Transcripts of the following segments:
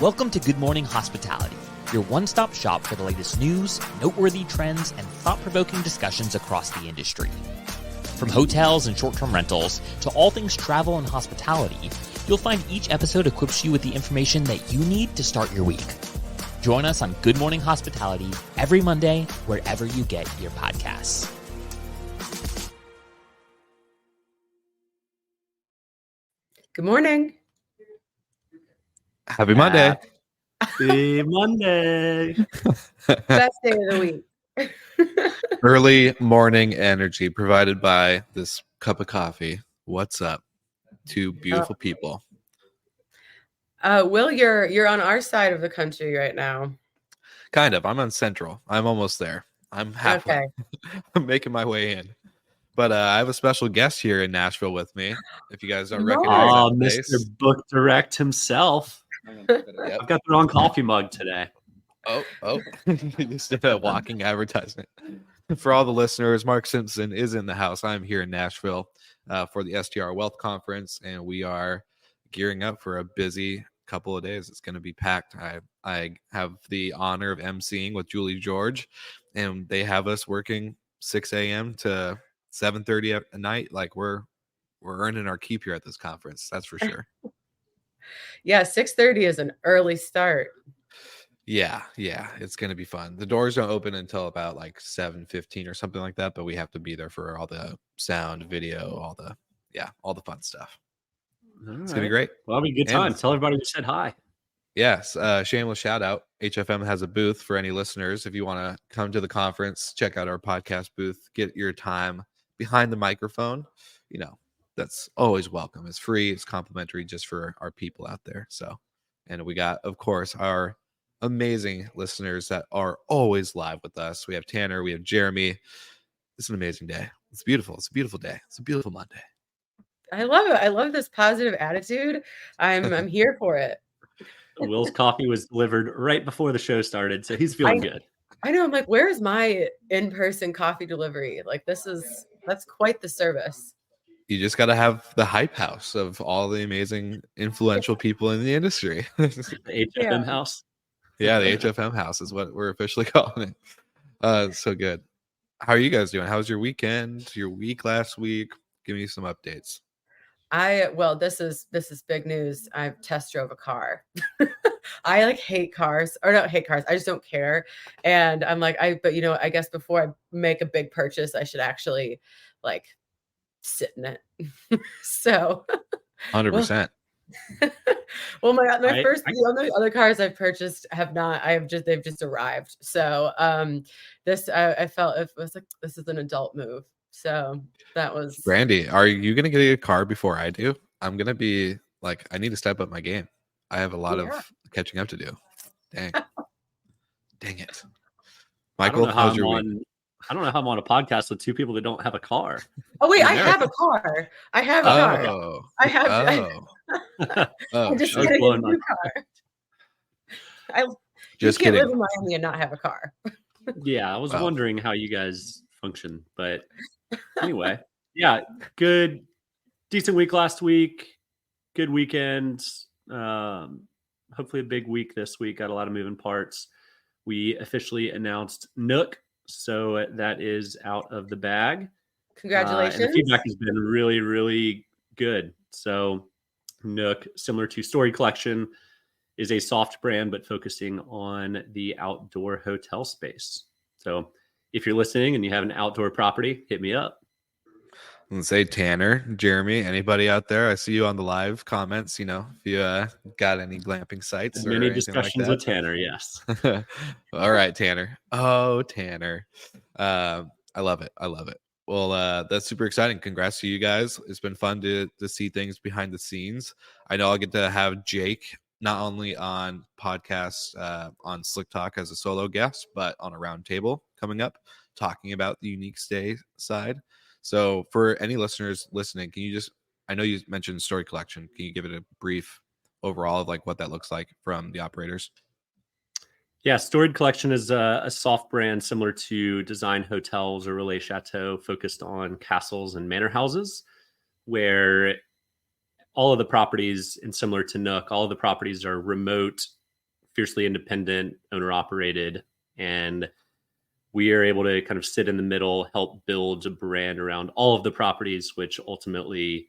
Welcome to Good Morning Hospitality, your one-stop shop for the latest news, noteworthy trends, and thought-provoking discussions across the industry. From hotels and short-term rentals to all things travel and hospitality, you'll find each episode equips you with the information that you need to start your week. Join us on Good Morning Hospitality every Monday, wherever you get your podcasts. Good morning. Happy Monday. Happy Monday. Best day of the week. Early morning energy provided by this cup of coffee. What's up? Two beautiful people. Will, you're on our side of the country right now. Kind of. I'm on Central. I'm almost there. I'm halfway. Okay. I'm making my way in. But I have a special guest here in Nashville with me. If you guys don't recognize that Mr. face. Book Direct himself. Yep. I've got the wrong coffee mug today. Oh. Just a walking advertisement. For all the listeners, Mark Simpson is in the house. I'm here in Nashville for the STR Wealth Conference, and we are gearing up for a busy couple of days. It's going to be packed. I have the honor of emceeing with Julie George, and they have us working 6 a.m. to 7:30 at night. Like we're earning our keep here at this conference. That's for sure. Yeah, 6:30 is an early start. Yeah, it's gonna be fun. The doors don't open until about like 7:15 or something like that, but we have to be there for all the sound, video, all the fun stuff. It's gonna be great. Well, it'll be a good time. Tell everybody we said hi. Yes, shameless shout out. HFM has a booth for any listeners. If you want to come to the conference, check out our podcast booth, get your time behind the microphone. You know, that's always welcome. It's free, it's complimentary just for our people out there. So, and we got, of course, our amazing listeners that are always live with us. We have Tanner, we have Jeremy. It's an amazing day. It's beautiful. It's a beautiful day. It's a beautiful Monday. I love it. I love this positive attitude. I'm here for it. Will's coffee was delivered right before the show started, so he's feeling good. I know. I'm like, where's my in-person coffee delivery? Like, that's quite the service. You just got to have the hype house of all the amazing, influential people in the industry. The HFM house. Yeah, the HFM house is what we're officially calling it. So good. How are you guys doing? How was your weekend? Your week last week? Give me some updates. This is big news. I test drove a car. I hate cars, or not hate cars. I just don't care. And I'm like, I guess before I make a big purchase, I should actually sit in it. So 100%. Well, the only other cars I've purchased they've just arrived. So I felt it was like, this is an adult move. So that was Brandy. Are you going to get a car before I do? I'm going to be like, I need to step up my game. I have a lot of catching up to do. Dang it. Michael, how's your week? I don't know how I'm on a podcast with two people that don't have a car. Oh wait, I have a car. I have a car. I just get a new car. Just can't kidding. live in Miami and not have a car. Yeah, I was wondering how you guys function, but anyway, yeah, good, decent week last week. Good weekend. Hopefully a big week this week. Got a lot of moving parts. We officially announced Nook, so that is out of the bag. Congratulations. And the feedback has been really, really good. So Nook, similar to Story Collection, is a soft brand, but focusing on the outdoor hotel space. So if you're listening and you have an outdoor property, hit me up. Let's say Tanner, Jeremy, anybody out there? I see you on the live comments. You know, if you got any glamping sites or many anything discussions like with Tanner, yes. All right, Tanner. Oh, Tanner. I love it. Well, that's super exciting. Congrats to you guys. It's been fun to see things behind the scenes. I know I'll get to have Jake not only on podcasts on Slick Talk as a solo guest, but on a roundtable coming up, talking about the unique stay side. So for any listeners listening, I know you mentioned Story Collection. Can you give it a brief overall of what that looks like from the operators? Yeah, Storied Collection is a soft brand similar to Design Hotels or Relais Chateau, focused on castles and manor houses, where all of the properties, and similar to Nook, all of the properties are remote fiercely independent, owner operated, and we are able to kind of sit in the middle, help build a brand around all of the properties, which ultimately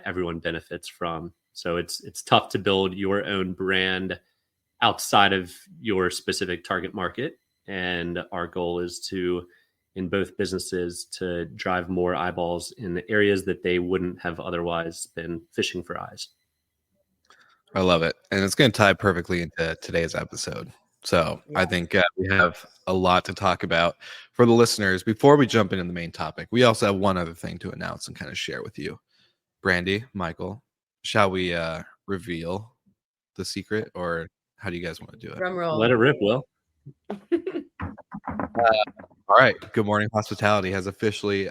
everyone benefits from. So it's tough to build your own brand outside of your specific target market. And our goal is to, in both businesses, to drive more eyeballs in the areas that they wouldn't have otherwise been fishing for eyes. I love it. And it's going to tie perfectly into today's episode. So I think we have a lot to talk about for the listeners. Before we jump into the main topic, we also have one other thing to announce and kind of share with you. Brandy, Michael, shall we reveal the secret, or how do you guys want to do it? Drum roll. Let it rip, Will. All right. Good Morning Hospitality has officially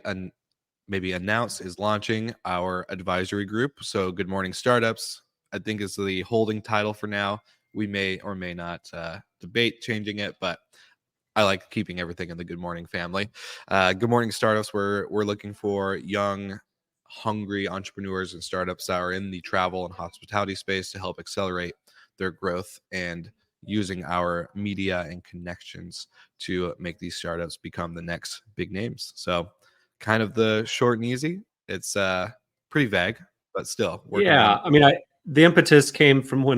maybe announced is launching our advisory group. So Good Morning Startups, I think, is the holding title for now. We may or may not debate changing it, but I like keeping everything in the Good Morning family. Good Morning Startups, we're looking for young, hungry entrepreneurs and startups that are in the travel and hospitality space to help accelerate their growth, and using our media and connections to make these startups become the next big names. So kind of the short and easy. It's pretty vague, but still working on. I mean, the impetus came from when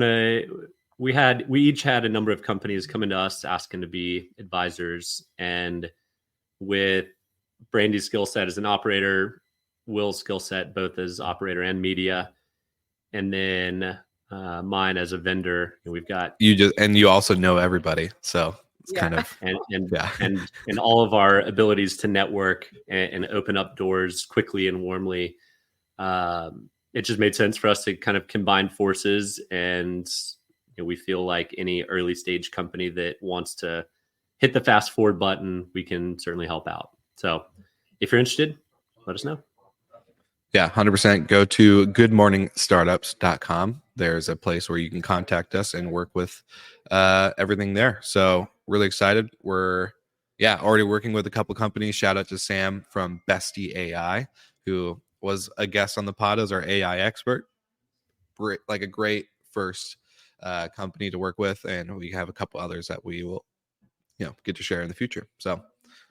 we each had a number of companies coming to us asking to be advisors, and with Brandy's skill set as an operator, Will's skill set both as operator and media, and then mine as a vendor, and we've got you also know everybody, so it's kind of and all of our abilities to network and open up doors quickly and warmly. It just made sense for us to kind of combine forces, and we feel like any early stage company that wants to hit the fast forward button, we can certainly help out. So if you're interested, let us know. Yeah, 100%. Go to goodmorningstartups.com. There's a place where you can contact us and work with everything there. So really excited. We're already working with a couple companies. Shout out to Sam from Bestie AI, who was a guest on the pod as our AI expert. Like a great first company to work with, and we have a couple others that we will get to share in the future. So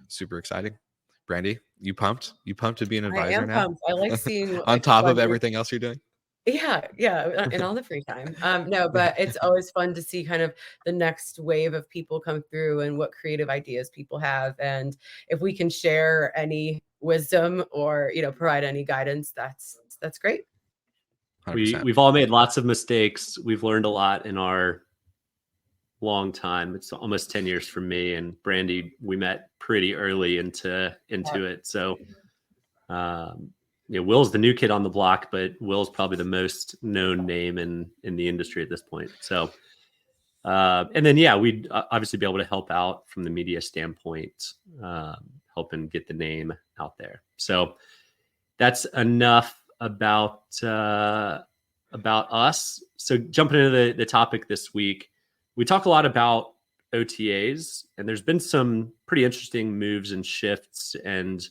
super exciting. Brandy, you pumped to be an advisor now? Pumped. I like seeing on top of everything else you're doing. Yeah, in all the free time. No, but it's always fun to see kind of the next wave of people come through and what creative ideas people have, and if we can share any wisdom or provide any guidance, that's great. 100%. We've all made lots of mistakes. We've learned a lot in our long time. It's almost 10 years for me, and Brandy, we met pretty early into it. So Will's the new kid on the block, but Will's probably the most known name in the industry at this point. So and then we'd obviously be able to help out from the media standpoint, helping get the name out there. So that's enough about us. So jumping into the topic this week, we talk a lot about OTAs, and there's been some pretty interesting moves and shifts and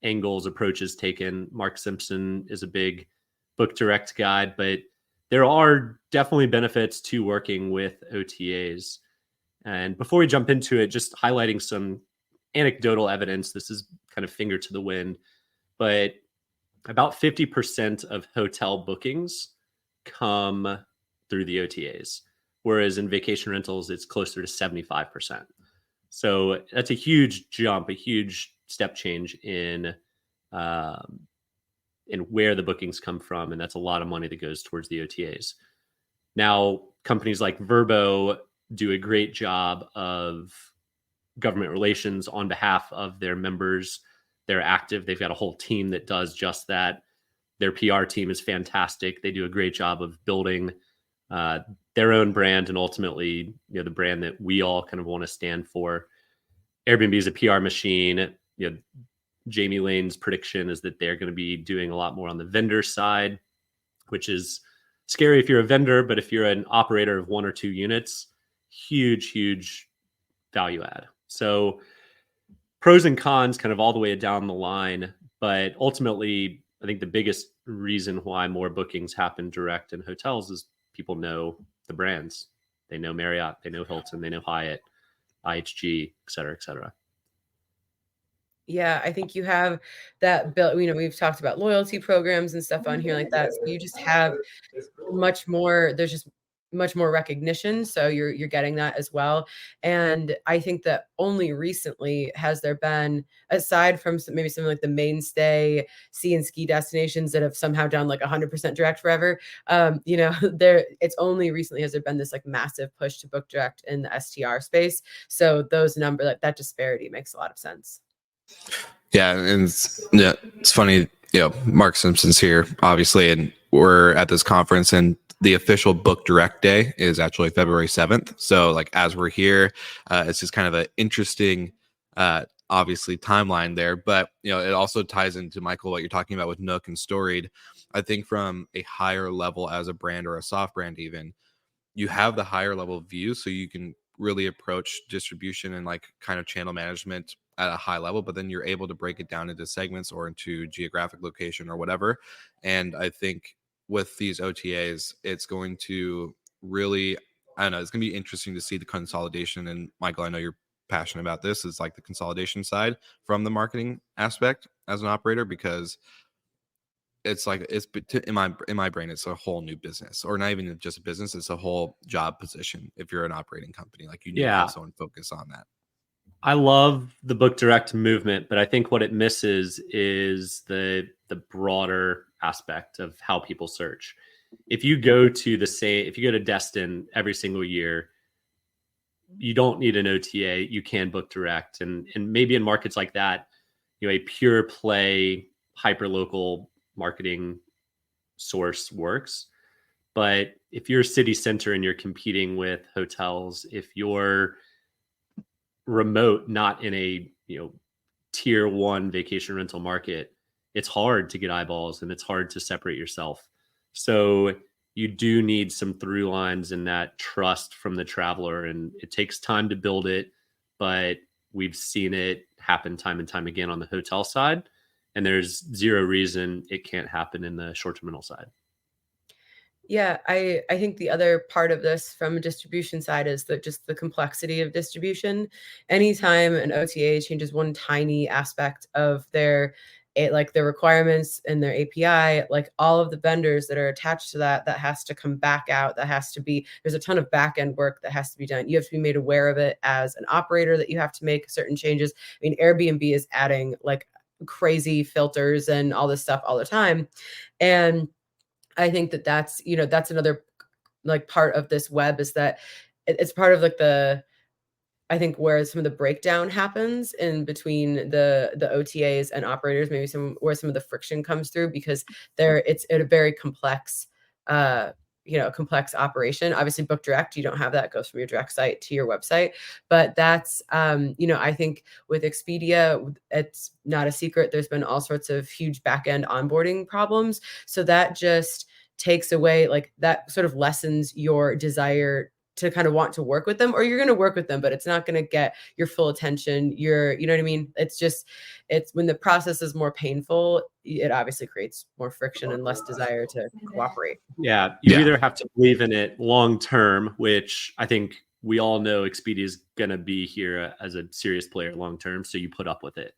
angles, approaches taken. Mark Simpson is a big book direct guy, but there are definitely benefits to working with OTAs. And before we jump into it, just highlighting some anecdotal evidence. This is kind of finger to the wind, but about 50% of hotel bookings come through the OTAs, whereas in vacation rentals, it's closer to 75%. So that's a huge jump, a huge step change in where the bookings come from, and that's a lot of money that goes towards the OTAs. Now, companies like Vrbo do a great job of government relations on behalf of their members. They're active. They've got a whole team that does just that. Their PR team is fantastic. They do a great job of building their own brand, and ultimately, the brand that we all kind of want to stand for. Airbnb is a PR machine. Jamie Lane's prediction is that they're going to be doing a lot more on the vendor side, which is scary if you're a vendor, but if you're an operator of one or two units, huge value add. So pros and cons kind of all the way down the line, but ultimately, I think the biggest reason why more bookings happen direct in hotels is people know the brands. They know Marriott, they know Hilton, they know Hyatt, IHG, et cetera, et cetera. Yeah, I think you have that built, we've talked about loyalty programs and stuff on here like that. So you just have much more, there's just much more recognition. So you're getting that as well. And I think that only recently has there been, aside from maybe something like the mainstay sea and ski destinations that have somehow done like 100% direct forever, it's only recently has there been this like massive push to book direct in the STR space. So those numbers, like that disparity makes a lot of sense. Yeah, and it's funny, Mark Simpson's here, obviously, and we're at this conference, and the official book direct day is actually February 7th. So like as we're here, it's just kind of an interesting, obviously timeline there, but it also ties into, Michael, what you're talking about with Nook and Storied. I think from a higher level as a brand or a soft brand, even, you have the higher level view, so you can really approach distribution and like kind of channel management at a high level, but then you're able to break it down into segments or into geographic location or whatever. And I think with these OTAs, it's going to really, I don't know, it's going to be interesting to see the consolidation. And Michael, I know you're passionate about this, is like the consolidation side from the marketing aspect as an operator, because it's like, it's in my brain, it's a whole new business, or not even just a business, it's a whole job position. If you're an operating company, like you need to have someone focus on that. I love the book direct movement, but I think what it misses is the broader aspect of how people search. If you go to Destin every single year, you don't need an OTA. You can book direct, and maybe in markets like that, a pure play hyper local marketing source works. But if you're city center and you're competing with hotels, if you're remote, not in a tier 1 vacation rental market, it's hard to get eyeballs and it's hard to separate yourself. So you do need some through lines in that trust from the traveler, and it takes time to build it, but we've seen it happen time and time again on the hotel side, and there's zero reason it can't happen in the short-term rental side. Yeah, I think the other part of this from a distribution side is that just the complexity of distribution. Anytime an OTA changes one tiny aspect of their requirements and their API, like all of the vendors that are attached to that has to come back out. There's a ton of back end work that has to be done. You have to be made aware of it as an operator, that you have to make certain changes. I mean, Airbnb is adding like crazy filters and all this stuff all the time. And I think that's another like part of this web, is that it's part of like I think where some of the breakdown happens in between the OTAs and operators, maybe where some of the friction comes through, because it's a very complex, complex operation. Obviously book direct, you don't have that. It goes from your direct site to your website. But that's, I think with Expedia, it's not a secret. There's been all sorts of huge back-end onboarding problems. So that just takes away, like that sort of lessens your desire to kind of want to work with them, or you're going to work with them, but it's not going to get your full attention. You know what I mean? It's when the process is more painful, it obviously creates more friction and less desire to cooperate. Yeah. You either have to believe in it long-term, which I think we all know Expedia is going to be here as a serious player long-term. So you put up with it.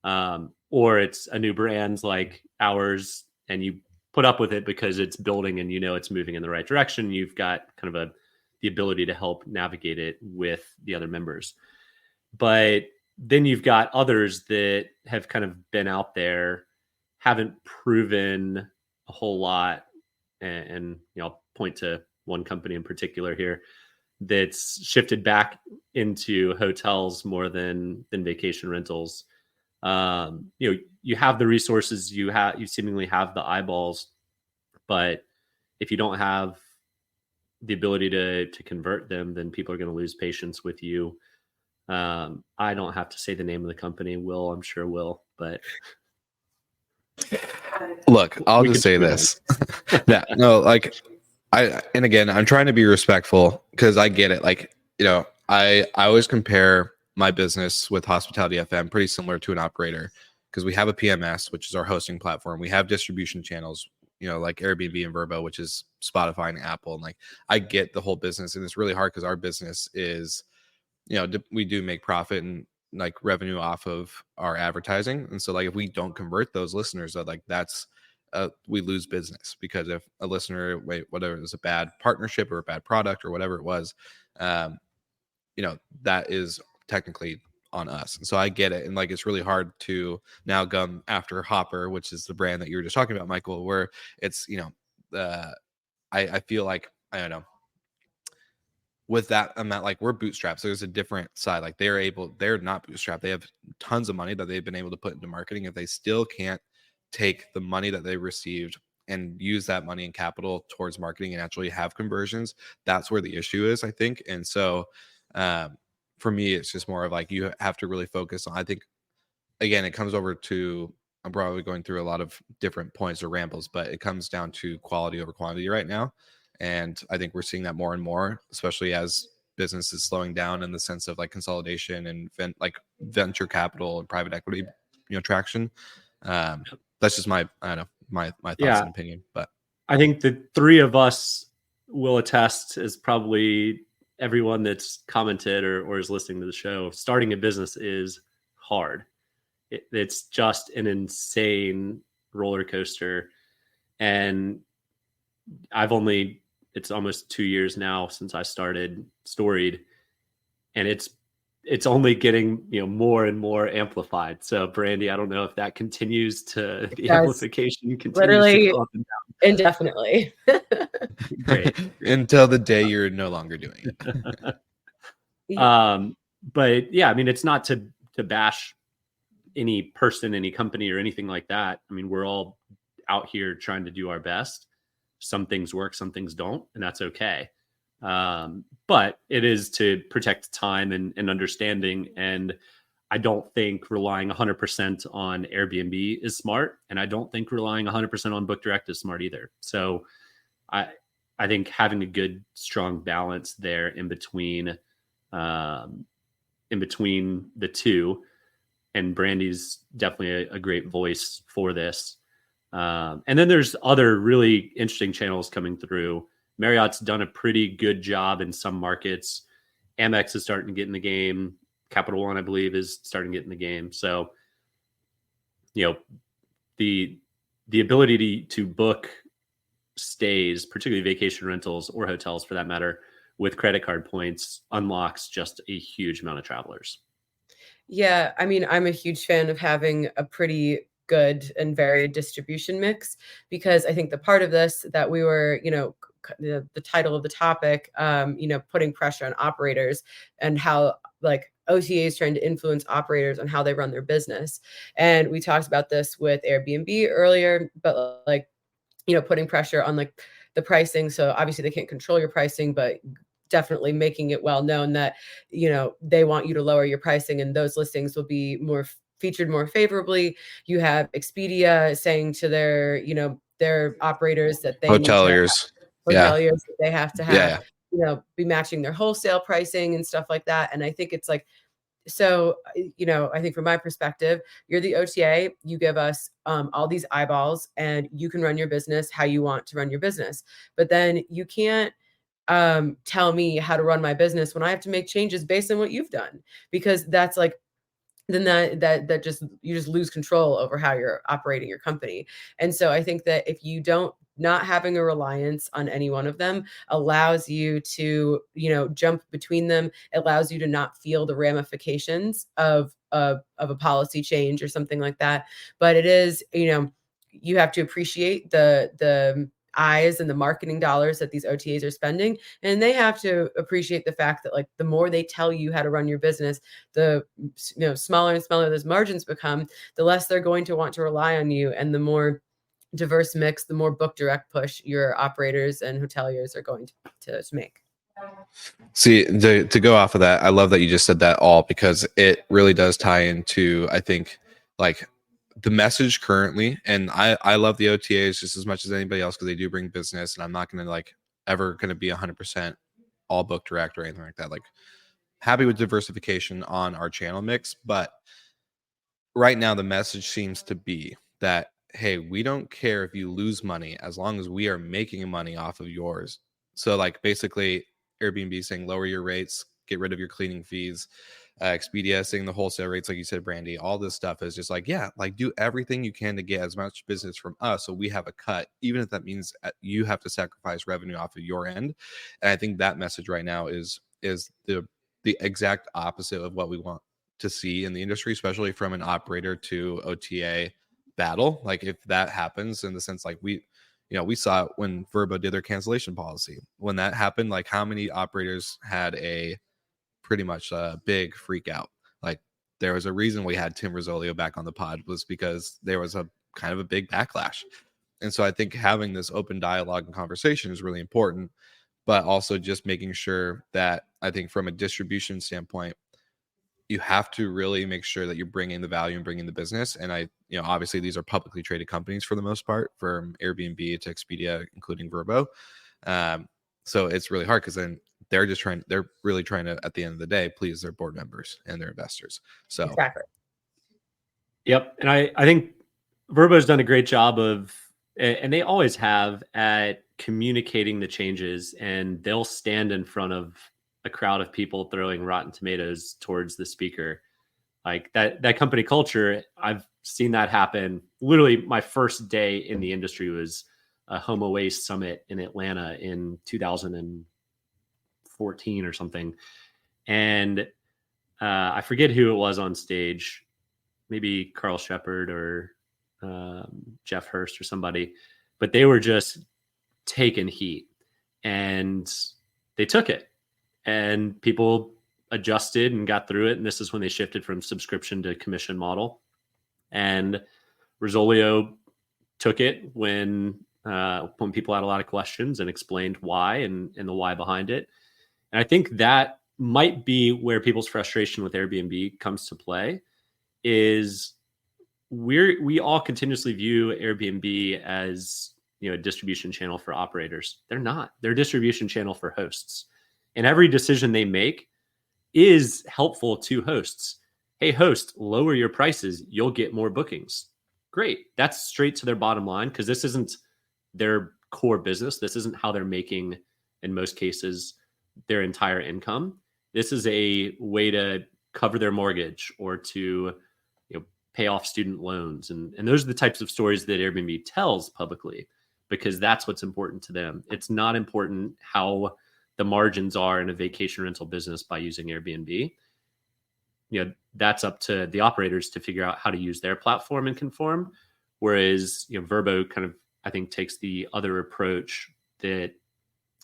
Or it's a new brand like ours, and you put up with it because it's building and it's moving in the right direction. You've got kind of the ability to help navigate it with the other members. But then you've got others that have kind of been out there, haven't proven a whole lot. And I'll point to one company in particular here that's shifted back into hotels more than vacation rentals. You have the resources, you seemingly have the eyeballs, but if you don't have the ability to convert them, then people are going to lose patience with you. I don't have to say the name of the company. Will, I'm sure will, but look, I'll just say this. And again, I'm trying to be respectful because I get it. Like, I always compare my business with Hospitality FM pretty similar to an operator, because we have a PMS, which is our hosting platform. We have distribution channels. like Airbnb and Vrbo, which is Spotify and Apple. And like, I get the whole business, and it's really hard because our business is, we do make profit and like revenue off of our advertising. And so like, if we don't convert those listeners, like that's, we lose business, because if a listener, whatever, it was a bad partnership or a bad product or whatever it was, that is technically on us. And so I get it. And like, it's really hard to now come after Hopper, which is the brand that you were just talking about, Michael, where it's, I feel like, I don't know, with that amount, like we're bootstrapped. So there's a different side. Like they're not bootstrapped. They have tons of money that they've been able to put into marketing. If they still can't take the money that they received and use that money and capital towards marketing and actually have conversions, that's where the issue is, I think. And so for me, it's just more of like, you have to really focus on, I think, again, it comes over to, I'm probably going through a lot of different points or rambles, but it comes down to quality over quantity right now. And I think we're seeing that more and more, especially as business is slowing down in the sense of like consolidation and venture capital and private equity, traction. That's just my thoughts and opinion. But I think the three of us will attest, as probably everyone that's commented or is listening to the show, starting a business is hard. It's just an insane roller coaster. And it's almost 2 years now since I started Storied, and it's only getting, more and more amplified. So Brandy, I don't know if that continues to, the amplification continues literally to go up and down indefinitely. Great. Until the day you're no longer doing it. But yeah, I mean, it's not to bash any person, any company or anything like that. I mean, we're all out here trying to do our best. Some things work, some things don't, and that's okay. But it is to protect time and understanding. And I don't think relying 100% on Airbnb is smart. And I don't think relying 100% on Book Direct is smart either. So I think having a good, strong balance there in between the two, and Brandy's definitely a great voice for this. And then there's other really interesting channels coming through. Marriott's done a pretty good job in some markets. Amex is starting to get in the game. Capital One, I believe, is starting to get in the game. So, the ability to book stays, particularly vacation rentals or hotels for that matter, with credit card points unlocks just a huge amount of travelers. Yeah, I mean, I'm a huge fan of having a pretty good and varied distribution mix, because I think the part of this that we were, the title of the topic, putting pressure on operators and how like OTA is trying to influence operators on how they run their business. And we talked about this with Airbnb earlier, but like, putting pressure on like the pricing. So obviously they can't control your pricing, but definitely making it well known that, they want you to lower your pricing and those listings will be featured more favorably. You have Expedia saying to their operators that they hoteliers that they have to have, yeah. Be matching their wholesale pricing and stuff like that. And I think it's like, so, I think from my perspective, you're the OTA, you give us all these eyeballs and you can run your business how you want to run your business. But then you can't tell me how to run my business when I have to make changes based on what you've done, because that's like, then that just, you just lose control over how you're operating your company. And so I think that if you don't, not having a reliance on any one of them allows you to, jump between them. It allows you to not feel the ramifications of a policy change or something like that. But it is, you have to appreciate the eyes and the marketing dollars that these OTAs are spending. And they have to appreciate the fact that like the more they tell you how to run your business, the smaller and smaller those margins become, the less they're going to want to rely on you. And the more diverse mix, the more Book Direct push your operators and hoteliers are going to make. See, to go off of that, I love that you just said that all, because it really does tie into, I think, like the message currently. And I love the OTAs just as much as anybody else, because they do bring business, and I'm not going to ever going to be 100% all Book Direct or anything like that. Like, happy with diversification on our channel mix, but right now the message seems to be that, hey, we don't care if you lose money as long as we are making money off of yours. So like basically Airbnb saying lower your rates, get rid of your cleaning fees. Expedia saying the wholesale rates, like you said, Brandy, all this stuff is just like, yeah, like do everything you can to get as much business from us so we have a cut, even if that means you have to sacrifice revenue off of your end. And I think that message right now is the exact opposite of what we want to see in the industry, especially from an operator to OTA battle. Like if that happens, in the sense like we saw it when Vrbo did their cancellation policy. When that happened, like how many operators had a pretty much a big freak out? Like there was a reason we had Tim Rosolio back on the pod, was because there was a kind of a big backlash. And so I think having this open dialogue and conversation is really important, but also just making sure that, I think from a distribution standpoint, you have to really make sure that you're bringing the value and bringing the business. And obviously these are publicly traded companies for the most part, from Airbnb to Expedia, including Vrbo. So it's really hard because then they're really trying to, at the end of the day, please their board members and their investors. So Exactly. Yep. And I think Vrbo's done a great job of, and they always have, at communicating the changes, and they'll stand in front of a crowd of people throwing rotten tomatoes towards the speaker. Like that company culture, I've seen that happen. Literally my first day in the industry was a Homo Waste Summit in Atlanta in 2014 or something. And I forget who it was on stage, maybe Carl Shepard or Jeff Hurst or somebody, but they were just taking heat and they took it, and people adjusted and got through it. And this is when they shifted from subscription to commission model. And Rosolio took it when people had a lot of questions and explained why and the why behind it. And I think that might be where people's frustration with Airbnb comes to play, is we all continuously view Airbnb as, a distribution channel for operators. They're not. They're a distribution channel for hosts. And every decision they make is helpful to hosts. Hey, host, lower your prices. You'll get more bookings. Great. That's straight to their bottom line, because this isn't their core business. This isn't how they're making, in most cases, their entire income. This is a way to cover their mortgage or to pay off student loans. And those are the types of stories that Airbnb tells publicly, because that's what's important to them. It's not important how the margins are in a vacation rental business by using Airbnb. That's up to the operators to figure out how to use their platform and conform. Whereas, Vrbo kind of, I think, takes the other approach, that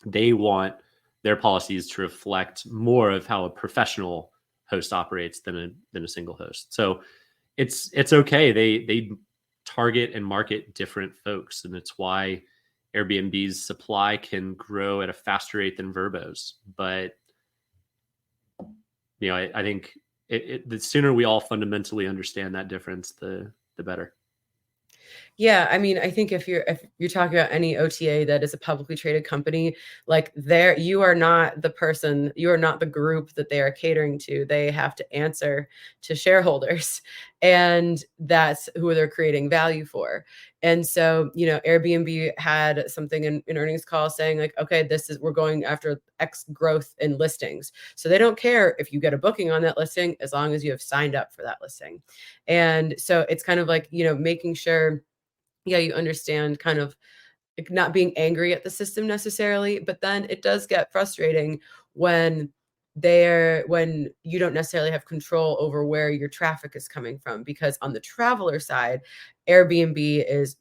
they want their policies to reflect more of how a professional host operates than a single host. So it's okay. They target and market different folks, and it's why Airbnb's supply can grow at a faster rate than Vrbo's. But I think the sooner we all fundamentally understand that difference, the better. Yeah, I mean, I think if you're talking about any OTA that is a publicly traded company, like you are not the person, you are not the group that they are catering to. They have to answer to shareholders, and that's who they're creating value for. And so, Airbnb had something in earnings call saying like, okay, we're going after X growth in listings. So they don't care if you get a booking on that listing, as long as you have signed up for that listing. And so it's kind of like, making sure, you understand, kind of not being angry at the system necessarily, but then it does get frustrating when you don't necessarily have control over where your traffic is coming from, because on the traveler side, Airbnb is,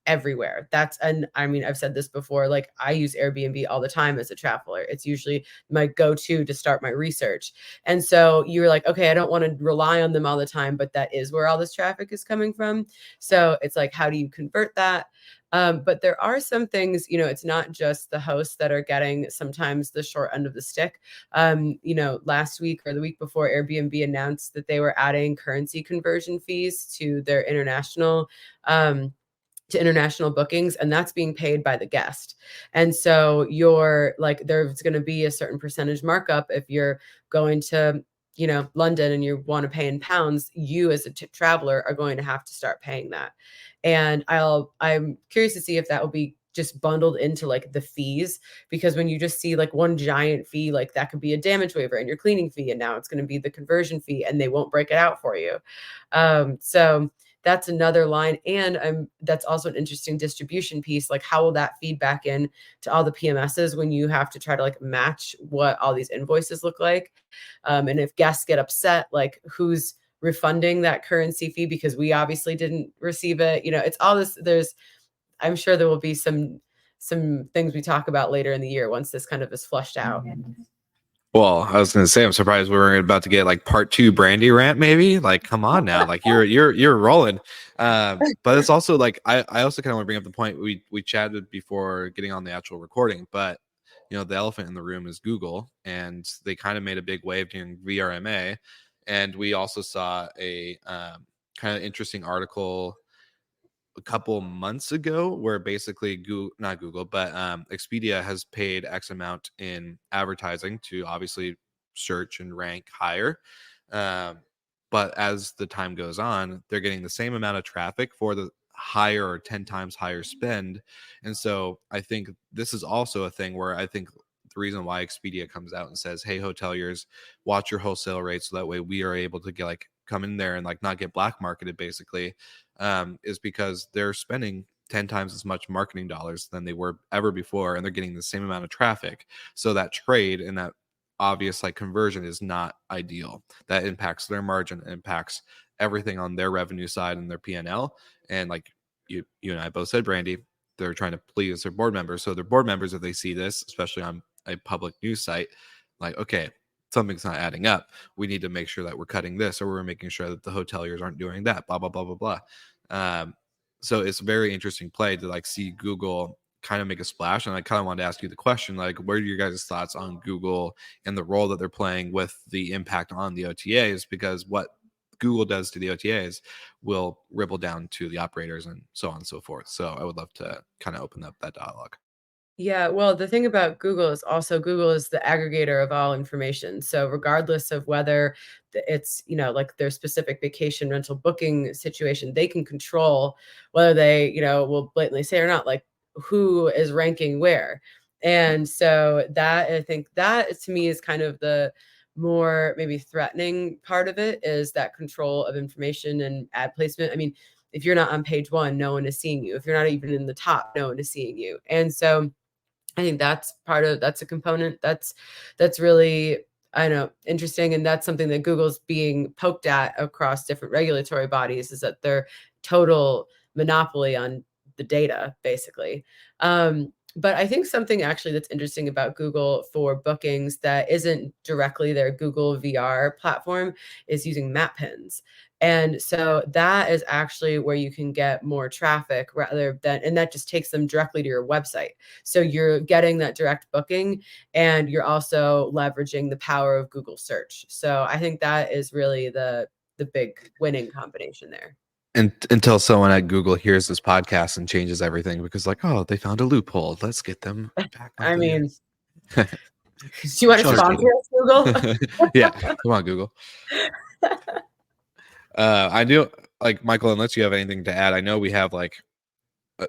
everywhere. I've said this before, like I use Airbnb all the time as a traveler. It's usually my go-to to start my research. And so you're like, okay, I don't want to rely on them all the time, but that is where all this traffic is coming from. So it's like, how do you convert that? But there are some things, it's not just the hosts that are getting sometimes the short end of the stick. Last week or the week before, Airbnb announced that they were adding currency conversion fees to their international bookings, and that's being paid by the guest. And so there's going to be a certain percentage markup if you're going to London and you want to pay in pounds. You as a traveler are going to have to start paying that. And I'm curious to see if that will be just bundled into like the fees, because when you just see like one giant fee, like that could be a damage waiver and your cleaning fee, and now it's going to be the conversion fee, and they won't break it out for you. So that's another line. And that's also an interesting distribution piece. Like, how will that feed back in to all the PMSs when you have to try to like match what all these invoices look like? And if guests get upset, like who's refunding that currency fee because we obviously didn't receive it? It's all this. I'm sure there will be some things we talk about later in the year once this kind of is flushed out. Well, I was going to say, I'm surprised we were about to get like part 2 Brandy rant, maybe. Like, come on now, like you're rolling. But it's also like I also kind of want to bring up the point we chatted before getting on the actual recording. But the elephant in the room is Google, and they kind of made a big wave during VRMA, and we also saw a kind of interesting article a couple months ago where basically not Google, but Expedia has paid X amount in advertising to obviously search and rank higher. But as the time goes on, they're getting the same amount of traffic for the higher or 10 times higher spend. And so I think this is also a thing where I think the reason why Expedia comes out and says, hey, hoteliers, watch your wholesale rates so that way we are able to get like come in there and like not get black marketed basically, is because they're spending 10 times as much marketing dollars than they were ever before, and they're getting the same amount of traffic. So that trade and that obvious like conversion is not ideal. That impacts their margin, impacts everything on their revenue side and their P&L. And like you and I both said, Brandy, they're trying to please their board members. So their board members, if they see this, especially on a public news site, like, okay, something's not adding up. We need to make sure that we're cutting this, or we're making sure that the hoteliers aren't doing that, blah, blah, blah, blah, blah. So it's a very interesting play to like see Google kind of make a splash. And I kind of wanted to ask you the question, like, what are your guys' thoughts on Google and the role that they're playing with the impact on the OTAs? Because what Google does to the OTAs will ripple down to the operators and so on and so forth. So I would love to kind of open up that dialogue. Yeah, well, the thing about Google is also Google is the aggregator of all information. So regardless of whether it's, like their specific vacation rental booking situation, they can control whether they, will blatantly say or not, like who is ranking where. And so that, I think that to me is kind of the more maybe threatening part of it, is that control of information and ad placement. I mean, if you're not on page 1, no one is seeing you. If you're not even in the top, no one is seeing you. And so I think that's a component that's really, I know, interesting. And that's something that Google's being poked at across different regulatory bodies, is that their total monopoly on the data, basically. But I think something actually that's interesting about Google for bookings that isn't directly their Google VR platform is using map pins. And so that is actually where you can get more traffic rather than, and that just takes them directly to your website. So you're getting that direct booking, and you're also leveraging the power of Google search. So I think that is really the big winning combination there. And until someone at Google hears this podcast and changes everything because like, oh, they found a loophole. Let's get them back. I mean, do you want to sponsor us, Google? Yeah, come on, Google. I do, like, Michael, unless you have anything to add, I know we have like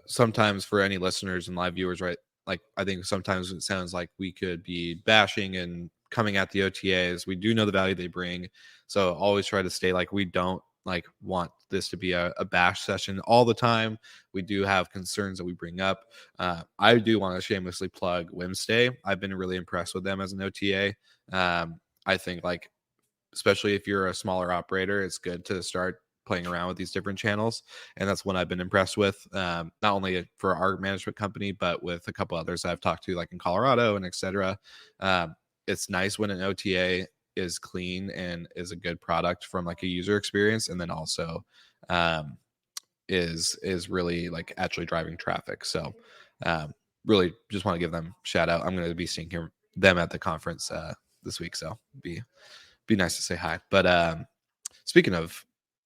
sometimes for any listeners and live viewers, right? Like, I think sometimes it sounds like we could be bashing and coming at the OTAs. We do know the value they bring. So always try to stay like, we don't like want this to be a bash session all the time. We do have concerns that we bring up. I do want to shamelessly plug Whimstay. I've been really impressed with them as an OTA. I think like, especially if you're a smaller operator, it's good to start playing around with these different channels. And that's one I've been impressed with, not only for our management company, but with a couple others I've talked to, like in Colorado and etc. It's nice when an OTA is clean and is a good product from like a user experience, and then also is really like actually driving traffic. So really just want to give them a shout out. I'm going to be seeing them at the conference this week, so be nice to say hi. But speaking of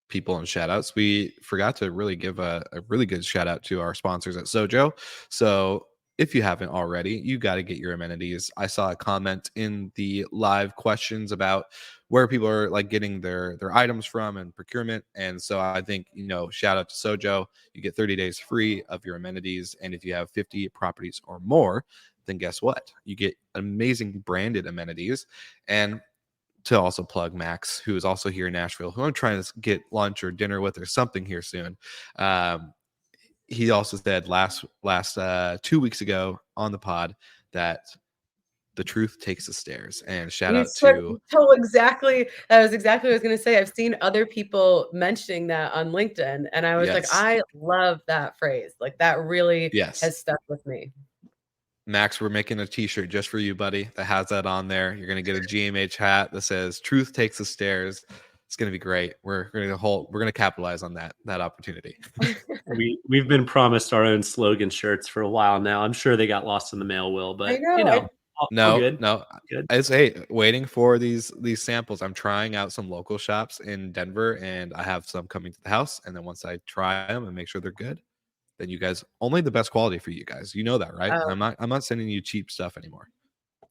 people and shout outs, we forgot to really give a really good shout out to our sponsors at Sojo. So if you haven't already, you got to get your amenities. I saw a comment in the live questions about where people are like getting their items from and procurement. And so I think, shout out to Sojo. You get 30 days free of your amenities. And if you have 50 properties or more, then guess what? You get amazing branded amenities. And to also plug Max, who is also here in Nashville, who I'm trying to get lunch or dinner with or something here soon. He also said last 2 weeks ago on the pod that the truth takes the stairs. And shout out to exactly. That was exactly what I was going to say. I've seen other people mentioning that on LinkedIn, and I was like, I love that phrase. Like that really has stuck with me. Max, we're making a t-shirt just for you, buddy, that has that on there. You're going to get a GMH hat that says truth takes the stairs. It's going to be great. We're going to capitalize on that opportunity. We've been promised our own slogan shirts for a while now. I'm sure they got lost in the mail, Will, but no, good. Good. Waiting for these samples. I'm trying out some local shops in Denver, and I have some coming to the house. And then once I try them and make sure they're good, then you guys, only the best quality for you guys. You know that, right? I'm not sending you cheap stuff anymore.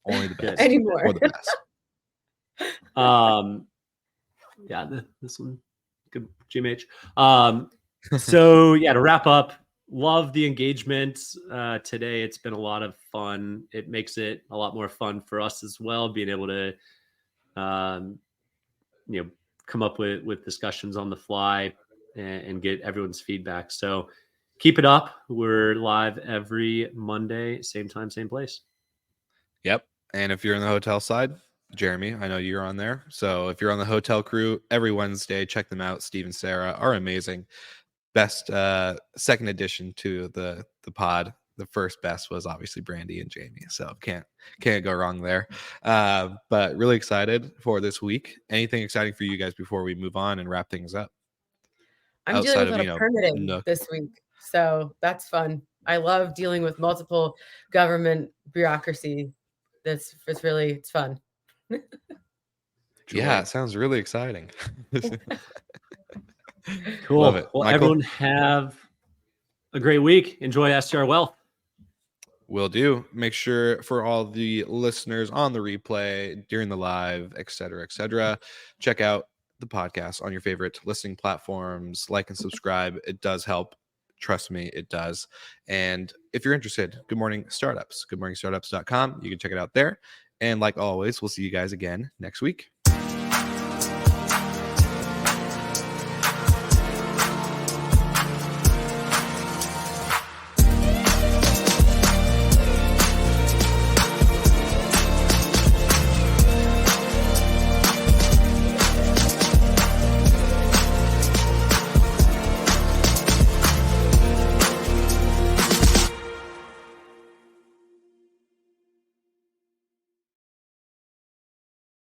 Only the best anymore. Or the best. This one, good GMH. So yeah, to wrap up, love the engagement today. It's been a lot of fun. It makes it a lot more fun for us as well, being able to come up with discussions on the fly and get everyone's feedback. So keep it up. We're live every Monday, same time, same place. Yep. And if you're in the hotel side, Jeremy, I know you're on there. So if you're on the hotel crew, every Wednesday, check them out. Steve and Sarah are amazing. Best second addition to the pod. The first best was obviously Brandy and Jamie. So can't go wrong there. But really excited for this week. Anything exciting for you guys before we move on and wrap things up? I'm dealing with a lot of permitting this week. So that's fun. I love dealing with multiple government bureaucracy. It's fun. Yeah, it sounds really exciting. Cool. Love it. Well, Michael? Everyone have a great week. Enjoy STR Wealth. Will do. Make sure for all the listeners on the replay, during the live, et cetera, check out the podcast on your favorite listening platforms. Like and subscribe. It does help. Trust me, it does. And if you're interested, Good Morning Startups, goodmorningstartups.com. You can check it out there. And like always, we'll see you guys again next week.